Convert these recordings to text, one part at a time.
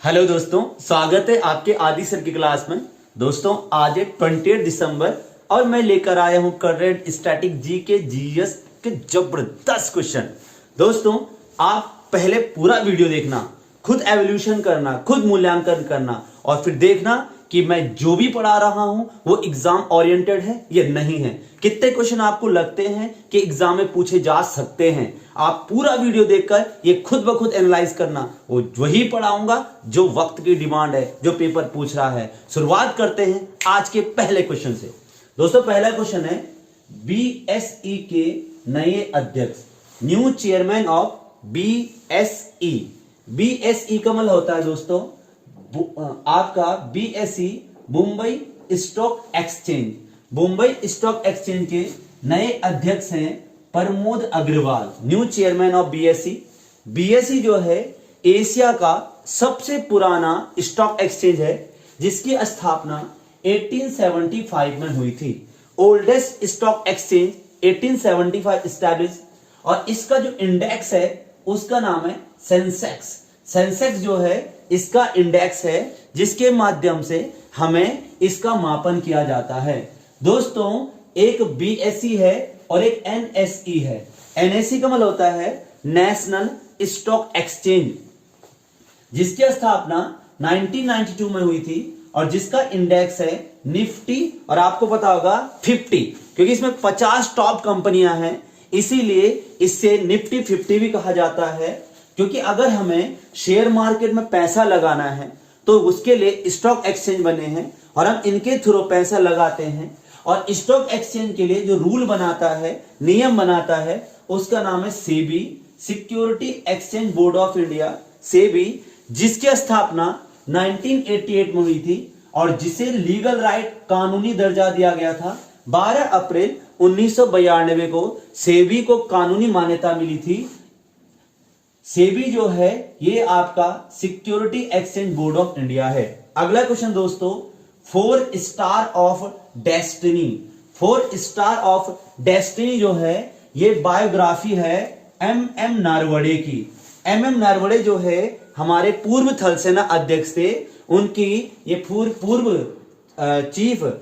Hello दोस्तों, स्वागत है आपके आदि सर की क्लास में। दोस्तों आज है 28 दिसंबर और मैं लेकर आया हूं करंट स्टैटिक जी के जीएस के जबरदस्त क्वेश्चन। दोस्तों आप पहले पूरा वीडियो देखना, खुद एवोल्यूशन करना, खुद मूल्यांकन करना और फिर देखना कि मैं जो भी पढ़ा रहा हूं वो एग्जाम ओरिएंटेड है या नहीं है। कितने क्वेश्चन आपको लगते हैं कि एग्जाम में पूछे जा सकते हैं। आप पूरा वीडियो देखकर ये खुद ब खुद एनालाइज करना। वो वही पढ़ाऊंगा जो वक्त की डिमांड है, जो पेपर पूछ रहा है। शुरुआत करते हैं आज के पहले क्वेश्चन से। दोस्तों पहला क्वेश्चन है, बीएसई के नए अध्यक्ष, new chairman of BSE. BSE का मतलब होता है दोस्तों आपका BSE Mumbai stock exchange. Mumbai stock exchange के नए अध्यक्ष हैं Pramod Agarwal, new chairman of BSE. BSE जो है एशिया का सबसे पुराना स्टॉक एक्सचेंज है जिसकी स्थापना 1875 में हुई थी। Oldest stock exchange 1875 establish. और इसका जो इंडेक्स है उसका नाम है सेंसेक्स। सेंसेक्स जो है इसका इंडेक्स है जिसके माध्यम से हमें इसका मापन किया जाता है। दोस्तों एक बीएसई है और एक एनएसई है। एनएसई का मतलब होता है नेशनल स्टॉक एक्सचेंज, जिसकी स्थापना 1992 में हुई थी और जिसका इंडेक्स है निफ्टी और आपको पता होगा 50, क्योंकि इसमें 50 टॉप कंपनियां हैं इसीलिए इसे निफ्टी 50 भी कहा जाता है। क्योंकि अगर हमें शेयर मार्केट में पैसा लगाना है तो उसके लिए स्टॉक एक्सचेंज बने हैं और हम इनके थ्रू पैसा लगाते हैं। और स्टॉक एक्सचेंज के लिए जो रूल बनाता है, नियम बनाता है, उसका नाम है SEBI, security exchange board of India, SEBI, जिसकी स्थापना 1988 में हुई थी और जिसे लीगल राइट, कानूनी दर्जा दिया गया था। 12 अप्रैल 1992 को सेबी को कानूनी मान्यता मिली थी। सेबी जो है ये आपका security exchange board of India है। अगला क्वेश्चन दोस्तों, 4 star of destiny. 4 star of destiny जो है ये बायोग्राफी है एम नारवड़े की। एम नारवड़े जो है हमारे पूर्व थल सेना अध्यक्ष थे। उनकी ये पूर्व चीफ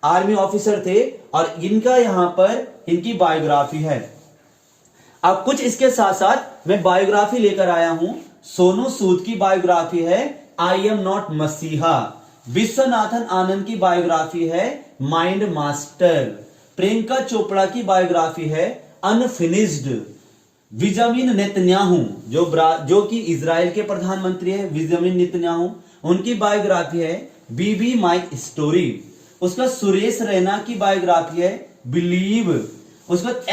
आर्मी ऑफिसर थे और इनका यहां पर इनकी बायोग्राफी है। अब कुछ इसके साथ साथ मैं बायोग्राफी लेकर आया हूं। सोनू सूद की बायोग्राफी है आई एम नॉट मसीहा। विश्वनाथन आनंद की बायोग्राफी है माइंड मास्टर। प्रियंका चोपड़ा की बायोग्राफी है अनफिनिश्ड। बेंजामिन नेतन्याहू जो कि इजराइल के प्रधानमंत्री है, बेंजामिन नेतन्याहू, उनकी बायोग्राफी है बीबी माई स्टोरी। उसका सुरेश रैना की बायोग्राफी है बिलीव। उसके बाद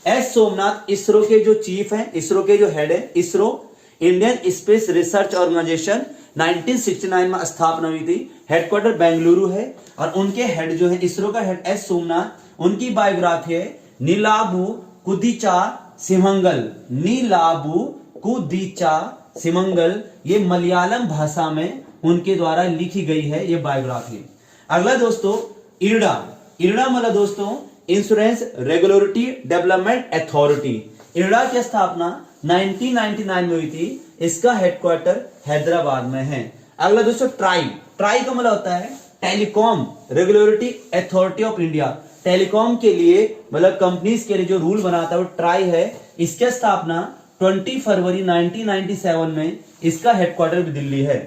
एस सोमनाथ इसरो के जो चीफ हैं, इसरो के जो हेड है, ISRO Indian space research organisation 1969 में स्थापना हुई थी। हेडक्वार्टर बेंगलुरु है और उनके हेड जो है इसरो का हेड एस सोमनाथ, उनकी बायोग्राफी है नीलाबू कुदीचा सिमंगल। नीलाबू कुदीचा सिमंगल, ये मलयालम भाषा में उनके द्वारा लिखी गई है ये बायोग्राफी। अगला दोस्तों इरडा। इरडा मतलब दोस्तों insurance regulatory development authority. IRDA की स्थापना 1999 में हुई थी। इसका हेडक्वार्टर हैदराबाद में है। अगला दोस्तों ट्राई। ट्राई का मतलब होता है telecom regulatory authority of India. Telecom के लिए मतलब कंपनीज के लिए जो रूल बनाता है वो ट्राई है। इसकी स्थापना 20 फरवरी 1997 में, इसका हेडक्वार्टर भी दिल्ली है।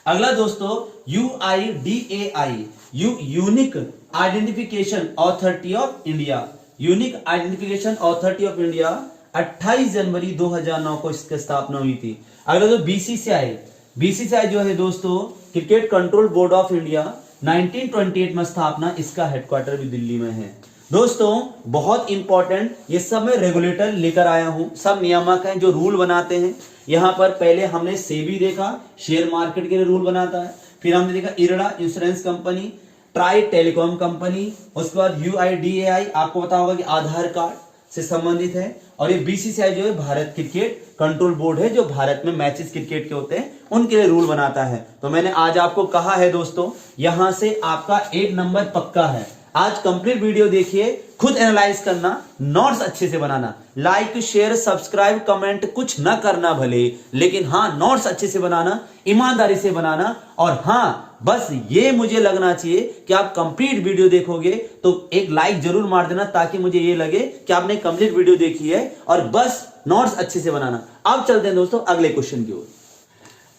अगला दोस्तों UIDAI, unique identification authority of India. Unique identification authority of India 28 जनवरी 2009 को इसकी स्थापना हुई थी। अगला तो बीसीसीआई। बीसीसीआई जो है दोस्तों cricket control board of India, 1928 में स्थापना, इसका हेडक्वार्टर भी दिल्ली में है। दोस्तों बहुत इंपॉर्टेंट, ये सब मैं रेगुलेटर लेकर आया हूं, सब नियामक हैं जो रूल बनाते हैं। यहां पर पहले हमने सेबी देखा, शेयर मार्केट के लिए रूल बनाता है। फिर हमने देखा IRDA insurance company, try telecom company, उसके बाद यूआईडीएआई आपको पता होगा कि आधार कार्ड से संबंधित है। और ये बीसीसीआई जो है भारत क्रिकेट कंट्रोल बोर्ड है, जो भारत में मैचेस क्रिकेट के होते हैं उनके लिए रूल बनाता है। तो मैंने आज आपको कहा है दोस्तों यहां से आपका 1 नंबर पक्का है। आज कंप्लीट वीडियो देखिए, खुद एनालाइज करना, नोट्स अच्छे से बनाना, लाइक शेयर सब्सक्राइब कमेंट कुछ ना करना भले, लेकिन हाँ नोट्स अच्छे से बनाना, ईमानदारी से बनाना। और हाँ बस ये मुझे लगना चाहिए कि आप कंप्लीट वीडियो देखोगे तो एक लाइक जरूर मार देना, ताकि मुझे ये लगे कि आपने कंप्लीट वीडियो देखी है। और बस नोट्स अच्छे से बनाना। अब चलते हैं दोस्तों अगले क्वेश्चन की ओर।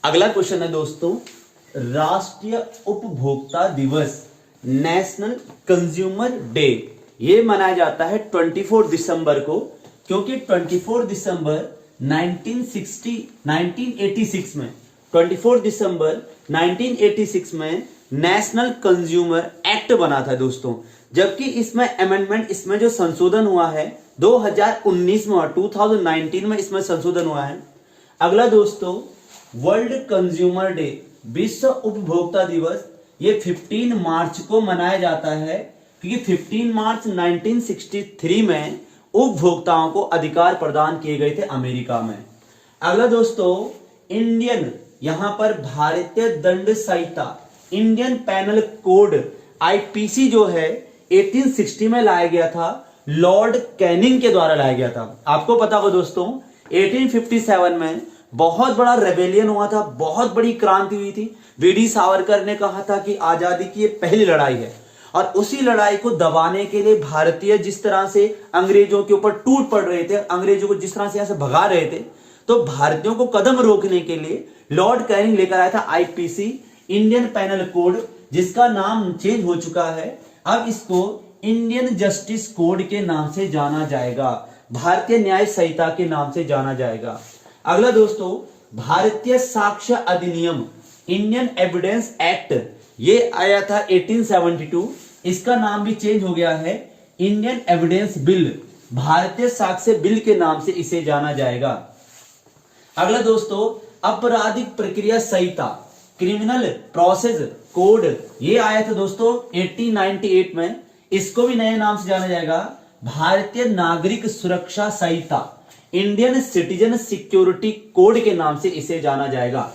अगला क्वेश्चन है दोस्तों, राष्ट्रीय उपभोक्ता दिवस, नेशनल कंज्यूमर डे, ये मनाया जाता है 24 दिसंबर को, क्योंकि 24 दिसंबर 1986 में 24 दिसंबर 1986 में नेशनल कंज्यूमर एक्ट बना था दोस्तों। जबकि इसमें अमेंडमेंट, इसमें जो संशोधन हुआ है 2019 में, 2019 में इसमें संशोधन हुआ है। अगला दोस्तों, वर्ल्ड कंज्यूमर डे, विश्व उपभोक्ता दिवस, ये 15 मार्च को मनाया जाता है, क्योंकि 15 मार्च 1963 में उपभोक्ताओं को अधिकार प्रदान किए गए थे अमेरिका में। अगला दोस्तों, इंडियन, यहां पर भारतीय दंड संहिता, इंडियन पैनल कोड आईपीसी जो है 1860 में लाया गया था, लॉर्ड कैनिंग के द्वारा लाया गया था। आपको पता हो दोस्तों 1857 में बहुत बड़ा रेबेलियन हुआ था, बहुत बड़ी क्रांति हुई थी। वीडी सावरकर ने कहा था कि आजादी की ये पहली लड़ाई है, और उसी लड़ाई को दबाने के लिए भारतीय जिस तरह से अंग्रेजों के ऊपर टूट पड़ रहे थे, अंग्रेजों को जिस तरह से यहां से भगा रहे थे, तो भारतीयों को कदम रोकने के लिए लॉर्ड कैनिंग लेकर आया था आईपीसी, इंडियन पैनल कोड, जिसका नाम चेंज हो चुका है। अब इसको इंडियन जस्टिस कोड के नाम से जाना जाएगा, भारतीय न्याय संहिता के नाम से जाना जाएगा। अगला दोस्तों, भारतीय साक्ष्य अधिनियम, इंडियन एविडेंस एक्ट, ये आया था 1872, इसका नाम भी चेंज हो गया है इंडियन एविडेंस बिल, भारतीय साक्ष्य बिल के नाम से इसे जाना जाएगा। अगला दोस्तों, आपराधिक प्रक्रिया संहिता, क्रिमिनल प्रोसेस कोड, ये आया था दोस्तों 1898 में, इसको भी नए नाम से जाना जाएगा भारतीय नागरिक सुरक्षा संहिता, इंडियन सिटीजन सिक्योरिटी कोड के नाम से इसे जाना जाएगा।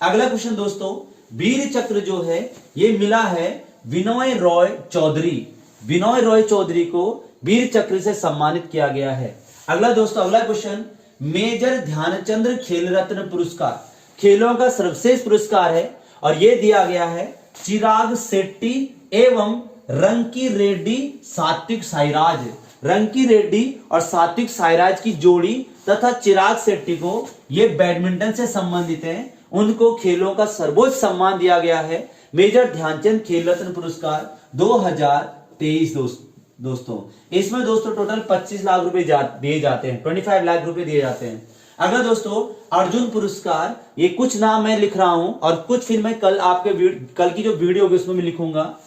अगला क्वेश्चन दोस्तों, वीर चक्र जो है ये मिला है विनोय रॉय चौधरी, विनोय रॉय चौधरी को वीर चक्र से सम्मानित किया गया है। अगला दोस्तों, अगला क्वेश्चन, मेजर ध्यानचंद्र खेल रत्न पुरस्कार, खेलों का सर्वश्रेष्ठ पुरस्कार है, और यह दिया गया है चिराग शेट्टी एवं रंकी रेड्डी सात्विक साईराज, रंकी रेड्डी और सात्विक साईराज की जोड़ी तथा चिराग शेट्टी को, ये बैडमिंटन से संबंधित हैं, उनको खेलों का सर्वोच्च सम्मान दिया गया है मेजर ध्यानचंद खेल रत्न पुरस्कार 2023 दोस्तों। इसमें दोस्तों टोटल 25 लाख रुपए दिए जाते हैं, 25 लाख रुपए दिए जाते हैं। अगर दोस्तों अर्जुन पुरस्कार, ये कुछ नाम मैं लिख रहा हूं और कुछ फिर मैं कल कल की जो वीडियो होगी उसमें मैं लिखूंगा।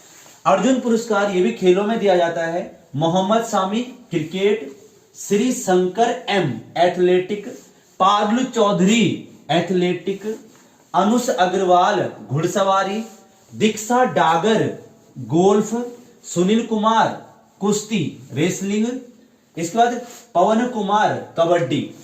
अर्जुन पुरस्कार ये भी खेलों में दिया जाता है, Mohammed Shami cricket, Shri Shankar M athletic, पागलू चौधरी एथलेटिक, अनुष अग्रवाल घुड़सवारी, दीक्षा डागर गोल्फ, सुनील कुमार कुश्ती रेसलिंग, इसके बाद पवन कुमार कबड्डी।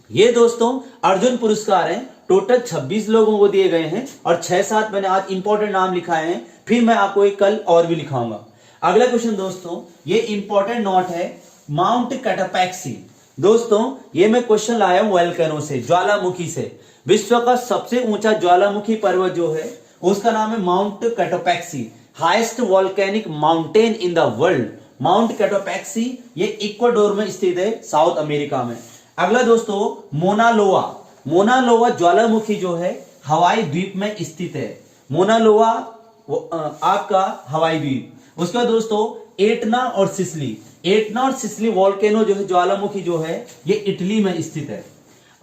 ये दोस्तों अर्जुन पुरस्कार हैं, टोटल 26 लोगों को दिए गए हैं, और 6-7 मैंने आज इंपॉर्टेंट नाम लिखाए हैं, फिर मैं आपको एक कल और भी लिखाऊंगा। अगला क्वेश्चन दोस्तों, ये इंपॉर्टेंट नोट है, माउंट कैटापैक्सी। दोस्तों ये मैं क्वेश्चन लाया हूं वोल्केनो से, ज्वालामुखी से। विश्व का सबसे ऊंचा ज्वालामुखी पर्वत जो है उसका नाम है mount Cotopaxi, highest volcanic mountain in the world. Mount Cotopaxi ये इक्वाडोर में स्थित है, साउथ अमेरिका में। अगला दोस्तों, मोना लोआ, मोना लोआ ज्वालामुखी जो है हवाई द्वीप में स्थित है, मोना लोआ आपका हवाई द्वीप। उसके बाद दोस्तों एटना और सिसिली, एटना और सिसिली वोल्केनो जो है ज्वालामुखी जो है ये इटली में स्थित है।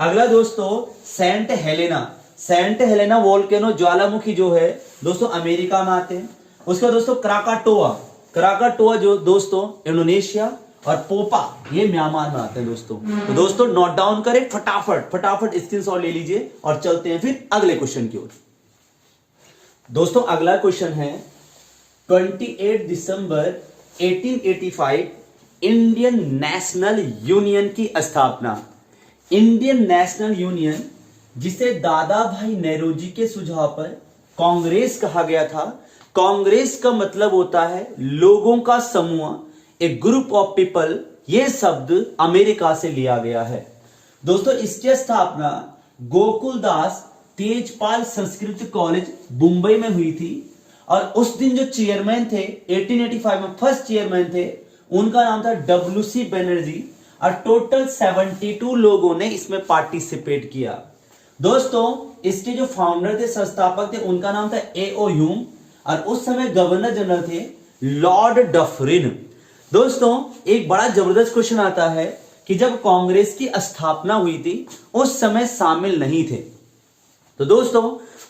अगला दोस्तों Saint Helena, Saint Helena volcano ज्वालामुखी जो है दोस्तों अमेरिका में आते हैं। उसके बाद दोस्तों क्राकाटोआ, क्राकाटोआ जो दोस्तों इंडोनेशिया, और पोपा ये म्यांमार में आते हैं दोस्तों। तो दोस्तों नोट डाउन करें फटाफट स्क्रीनशॉट ले लीजिए और चलते हैं फिर अगले क्वेश्चन की ओर। दोस्तों अगला क्वेश्चन है 28 दिसंबर 1885 इंडियन नेशनल यूनियन की स्थापना। इंडियन नेशनल यूनियन जिसे दादा भाई नेहरू जी के सुझाव पर कांग्रेस कहा गया था, कांग्रेस का मतलब होता है लोगों का समूह, ए ग्रुप ऑफ पीपल। यह शब्द अमेरिका से लिया गया है। दोस्तों इसकी स्थापना गोकुलदास तेजपाल संस्कृत कॉलेज मुंबई में हुई थी और उस दिन जो चेयरमैन थे 1885 में फर्स्ट चेयरमैन थे, उनका नाम था WC बनर्जी और टोटल 72 लोगों ने इसमें पार्टिसिपेट किया। दोस्तों इसके जो फाउंडर थे, संस्थापक थे, उनका नाम था A.O. ह्यूम और उस समय गवर्नर जनरल थे लॉर्ड डफरिन। दोस्तों एक बड़ा जबरदस्त क्वेश्चन आता है कि जब कांग्रेस की स्थापना हुई थी उस समय शामिल नहीं थे। तो दोस्तों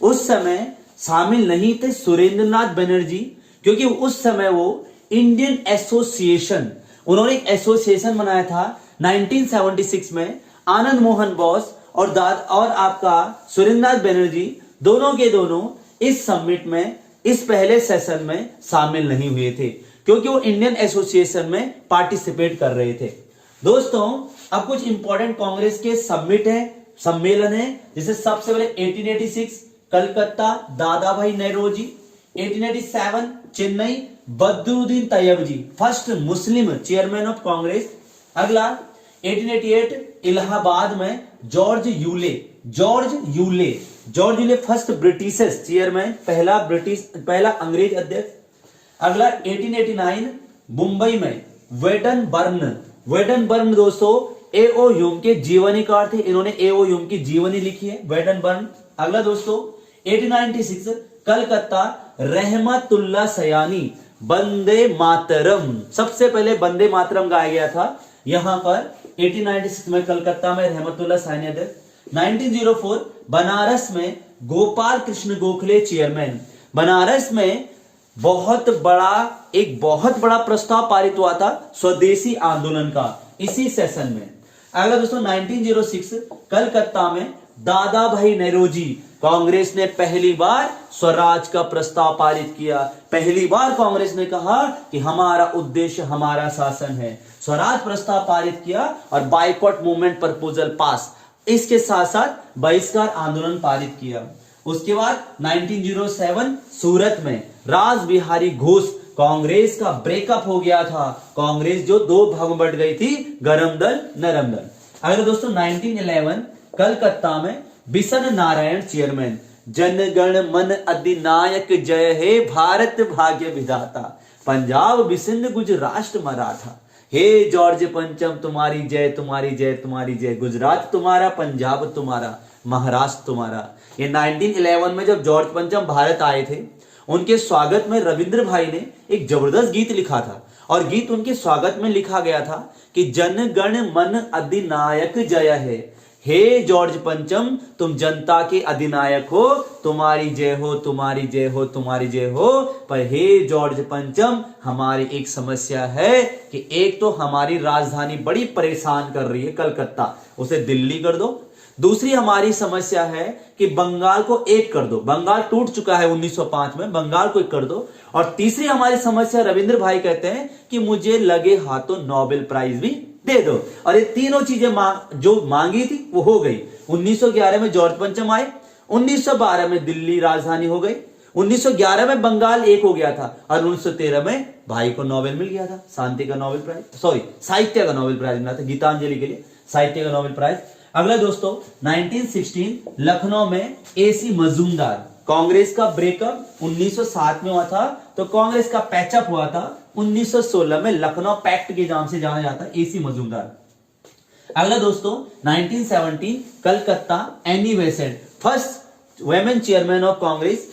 उस समय शामिल नहीं थे सुरेंद्रनाथ बनर्जी, क्योंकि उस समय वो इंडियन एसोसिएशन, उन्होंने एक एसोसिएशन बनाया था 1976 में। आनंद मोहन बोस और आपका सुरेंद्रनाथ बनर्जी दोनों के दोनों इस समिट में, इस पहले सेशन में शामिल नहीं हुए थे, क्योंकि वो इंडियन एसोसिएशन में पार्टिसिपेट कर रहे थे। दोस्तों अब कुछ इंपॉर्टेंट कांग्रेस के समिट है, सम्मेलन है, जैसे सबसे पहले 1886 कलकत्ता दादा भाई नेरोजी, 1887 Chennai Badruddin Tyabji first Muslim chairman of Congress. अगला 1888 इलाहाबाद में George Yule first British chairman, पहला अंग्रेज अध्यक्ष। अगला 1889 मुंबई में वेडनबर्न दोस्तों A.O. ह्यूम के जीवनीकार थे, इन्होंने A.O. ह्यूम की जीवनी लिखी है, वेडनबर्न। अगला दोस्तों 1896 कलकत्ता रहमतुल्लाह सयानी वंदे मातरम, सबसे पहले वंदे मातरम गाया गया था यहां पर 1896 में कलकत्ता में रहमतुल्लाह सयानी अध्यक्ष। 1904 बनारस में गोपाल कृष्ण गोखले चेयरमैन। बनारस में एक बहुत बड़ा प्रस्ताव पारित हुआ था स्वदेशी आंदोलन का इसी सेशन में। अगला दोस्तों 1906 कलकत्ता में दादा भाई नेरोजी, कांग्रेस ने पहली बार स्वराज का प्रस्ताव पारित किया। पहली बार कांग्रेस ने कहा कि हमारा उद्देश्य हमारा शासन है, स्वराज प्रस्ताव पारित किया और बाइकॉट मूवमेंट प्रपोजल पास, इसके साथ साथ बहिष्कार आंदोलन पारित किया। उसके बाद 1907 सूरत में रास बिहारी घोष, कांग्रेस का ब्रेकअप हो गया था, कांग्रेस जो दो भाग में बट गई थी, गरम दल नरम दल। अगले दोस्तों 1911 कलकत्ता में बिशन नारायण चेयरमैन, जनगण मन अधिनायक जय हे भारत भाग्य विधाता, पंजाब बिसिंध गुजरात मराठा, हे जॉर्ज पंचम तुम्हारी जय तुम्हारी जय तुम्हारी जय, गुजरात तुम्हारा पंजाब तुम्हारा महाराष्ट्र तुम्हारा। ये 1911 में जब जॉर्ज पंचम भारत आए थे, उनके स्वागत में रविंद्र भाई ने एक जबरदस्त गीत लिखा था और गीत उनके स्वागत में लिखा गया था कि जनगण मन अधिनायक जय है, हे जॉर्ज पंचम तुम जनता के अधिनायक हो, तुम्हारी जय हो तुम्हारी जय हो तुम्हारी जय हो। पर हे जॉर्ज पंचम हमारी एक समस्या है कि एक तो हमारी राजधानी बड़ी परेशान कर रही है कलकत्ता, उसे दिल्ली कर दो। दूसरी हमारी समस्या है कि बंगाल को एक कर दो, बंगाल टूट चुका है 1905 में, बंगाल को एक कर दो। और तीसरी हमारी समस्या, रविंद्र भाई कहते हैं कि मुझे लगे हाथों नोबेल प्राइज भी दे दो। और ये तीनों चीजें जो मांगी थी वो हो गई। 1911 में जॉर्ज पंचम आए, 1912 में दिल्ली राजधानी हो गई, 1911 में बंगाल एक हो गया था और 1913 में भाई को नोबेल मिल गया था, शांति का नोबेल प्राइज, साहित्य का नोबेल प्राइज मिला था गीतांजलि के लिए, साहित्य का नोबेल प्राइज। अगला दोस्तों 1916 लखनऊ में AC मजूमदार, कांग्रेस का ब्रेकअप 1907 में हुआ था, तो कांग्रेस का पैचअप हुआ था 1916 में, लखनऊ पैक्ट के नाम से जाना जाता है AC मजूमदार। अगला दोस्तों 1917 Calcutta Annie Besant, first women chairman of Congress,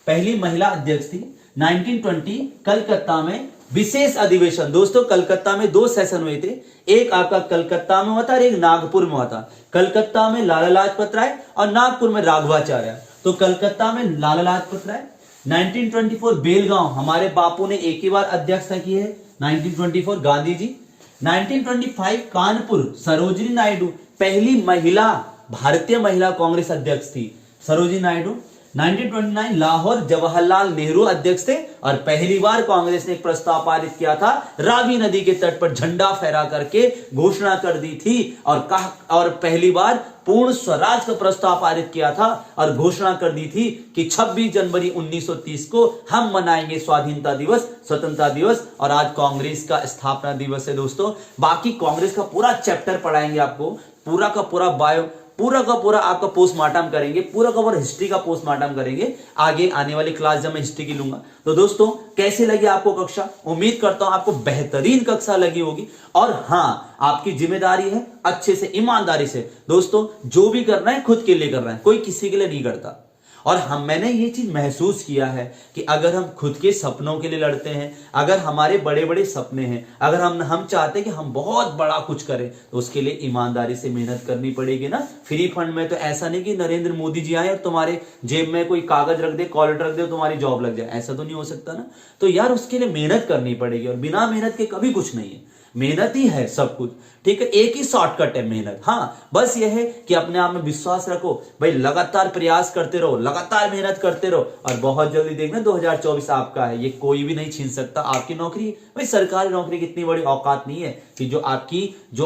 पहली महिला अध्यक्ष थी। 1920 कलकत्ता में विशेष अधिवेशन, दोस्तों कलकत्ता में 2 सेशन हुए थे, एक आपका कलकत्ता में हुआ था और एक नागपुर में हुआ था। कलकत्ता में लाला लाजपत राय और नागपुर में राघवाचार्य, तो कलकत्ता में लाला लाजपत राय। 1924 बेलगांव, हमारे बापू ने एक ही बार अध्यक्षता की है 1924 गांधी जी। 1925 कानपुर सरोजिनी नायडू, पहली महिला भारतीय महिला कांग्रेस अध्यक्ष थी सरोजिनी नायडू। 1929 लाहौर जवाहरलाल नेहरू अध्यक्ष थे और पहली बार कांग्रेस ने एक प्रस्ताव पारित किया था, रावी नदी के तट पर झंडा फहरा करके घोषणा कर दी थी और पहली बार पूर्ण स्वराज का प्रस्ताव पारित किया था और घोषणा कर दी थी कि 26 जनवरी 1930 को हम मनाएंगे स्वाधीनता दिवस, स्वतंत्रता दिवस। और आज कांग्रेस का स्थापना दिवस है दोस्तों। बाकी कांग्रेस का पूरा चैप्टर पढ़ाएंगे आपको, पूरा का पूरा बायो, पूरा का पूरा आपका पोस्टमार्टम करेंगे, पूरा का पूरा हिस्ट्री का पोस्टमार्टम करेंगे आगे आने वाली क्लास जब मैं हिस्ट्री की लूंगा। तो दोस्तों कैसे लगी आपको कक्षा? उम्मीद करता हूं आपको बेहतरीन कक्षा लगी होगी। और हाँ, आपकी जिम्मेदारी है अच्छे से ईमानदारी से दोस्तों जो भी करना है खुद के लिए करना है, कोई किसी के लिए नहीं करता। और मैंने ये चीज महसूस किया है कि अगर हम खुद के सपनों के लिए लड़ते हैं, अगर हमारे बड़े बड़े सपने हैं, अगर हम चाहते हैं कि हम बहुत बड़ा कुछ करें, तो उसके लिए ईमानदारी से मेहनत करनी पड़ेगी ना। फ्री फंड में तो ऐसा नहीं कि नरेंद्र मोदी जी आए और तुम्हारे जेब में कोई कागज रख दे, कॉलर रख दे, तुम्हारी जॉब लग जाए, ऐसा तो नहीं हो सकता ना। तो यार उसके लिए मेहनत करनी पड़ेगी और बिना मेहनत के कभी कुछ नहीं है। मेहनत ही है सब कुछ, ठीक है। एक ही शॉर्टकट है मेहनत। हाँ, बस यह है कि अपने आप में विश्वास रखो भाई, लगातार प्रयास करते रहो, लगातार मेहनत करते रहो और बहुत जल्दी देखना 2024 आपका है। ये कोई भी नहीं छीन सकता आपकी नौकरी। भाई सरकारी नौकरी की इतनी बड़ी औकात नहीं है कि जो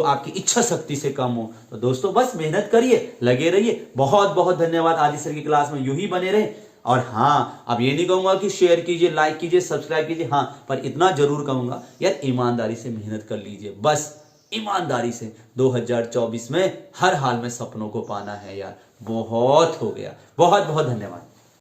आपकी इच्छा शक्ति से कम हो। तो दोस्तों बस मेहनत करिए, लगे रहिए। बहुत बहुत धन्यवाद। आदि सर की क्लास में यूं ही बने रहे। और हाँ, अब ये नहीं कहूंगा कि शेयर कीजिए, लाइक कीजिए, सब्सक्राइब कीजिए, हाँ, पर इतना जरूर कहूंगा यार ईमानदारी से मेहनत कर लीजिए। बस ईमानदारी से 2024 में हर हाल में सपनों को पाना है यार। बहुत हो गया। बहुत बहुत धन्यवाद।